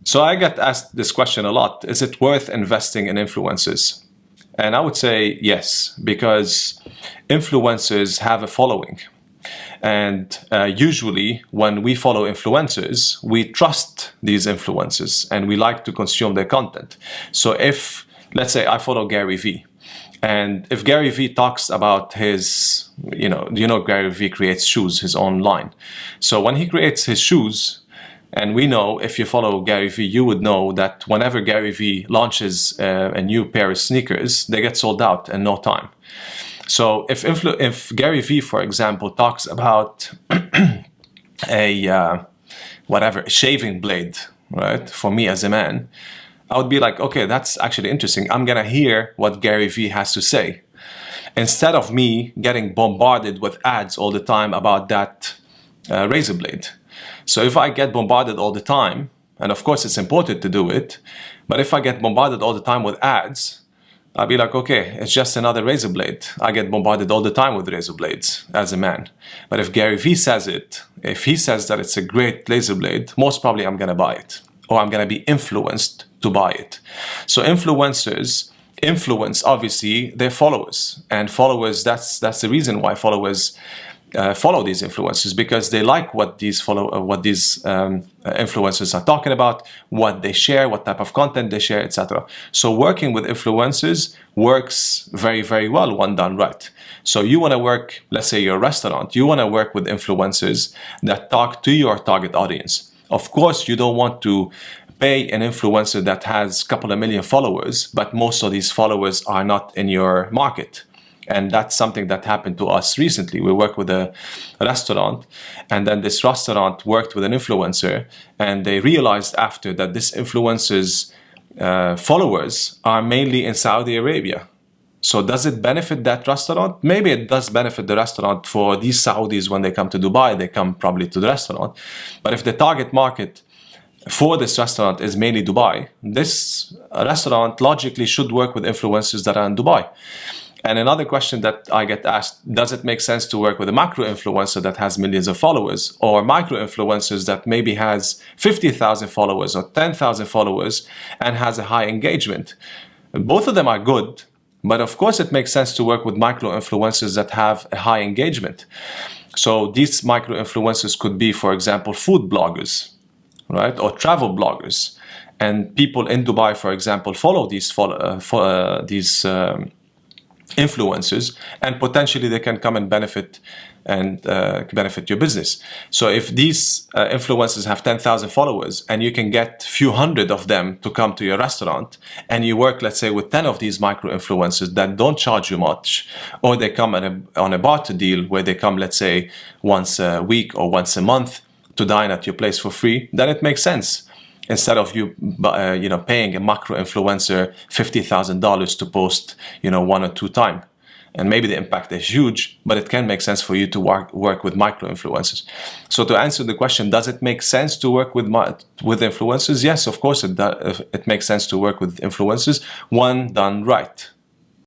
So I get asked this question a lot. Is it worth investing in influencers? And I would say yes, because influencers have a following. And usually when we follow influencers, we trust these influencers and we like to consume their content. So if, let's say I follow Gary Vee, and if Gary Vee talks about his, Gary Vee creates shoes, his own line. So when he creates his shoes, and we know, if you follow Gary Vee, you would know that whenever Gary Vee launches a new pair of sneakers, they get sold out in no time. So if Gary Vee, for example, talks about a shaving blade, right, for me as a man, I would be like, okay, that's actually interesting. I'm gonna hear what Gary Vee has to say, instead of me getting bombarded with ads all the time about that razor blade. So if I get bombarded all the time, and of course it's important to do it, but if I get bombarded all the time with ads, I'll be like, okay, it's just another razor blade. I get bombarded all the time with razor blades as a man. But if Gary Vee says it, if he says that it's a great razor blade, most probably I'm gonna buy it, or I'm gonna be influenced to buy it. So influencers influence, obviously, their followers. And followers, that's the reason why followers follow these influencers, because they like what these influencers are talking about, what they share, what type of content they share, etc. So working with influencers works very, very well when done right. So you want to work, let's say you're a restaurant, you want to work with influencers that talk to your target audience. Of course, you don't want to pay an influencer that has a couple of million followers, but most of these followers are not in your market. And that's something that happened to us recently. We worked with a restaurant, and then this restaurant worked with an influencer, and they realized after that this influencer's followers are mainly in Saudi Arabia. So does it benefit that restaurant? Maybe it does benefit the restaurant. For these Saudis, when they come to Dubai, they come probably to the restaurant. But if the target market for this restaurant is mainly Dubai, this restaurant logically should work with influencers that are in Dubai. And another question that I get asked, does it make sense to work with a macro influencer that has millions of followers, or micro influencers that maybe has 50,000 followers or 10,000 followers and has a high engagement? Both of them are good, but of course it makes sense to work with micro influencers that have a high engagement. So these micro influencers could be, for example, food bloggers, right, or travel bloggers. And people in Dubai, for example, follow these influencers, and potentially they can come and benefit your business. So if these influencers have 10,000 followers and you can get few hundred of them to come to your restaurant, and you work, let's say, with 10 of these micro influencers that don't charge you much, or they come on a barter deal where they come, let's say, once a week or once a month to dine at your place for free, then it makes sense. Instead of you paying a macro influencer $50,000 to post, one or two times. And maybe the impact is huge, but it can make sense for you to work with micro influencers. So to answer the question, does it make sense to work with influencers? Yes, of course it makes sense to work with influencers when done right.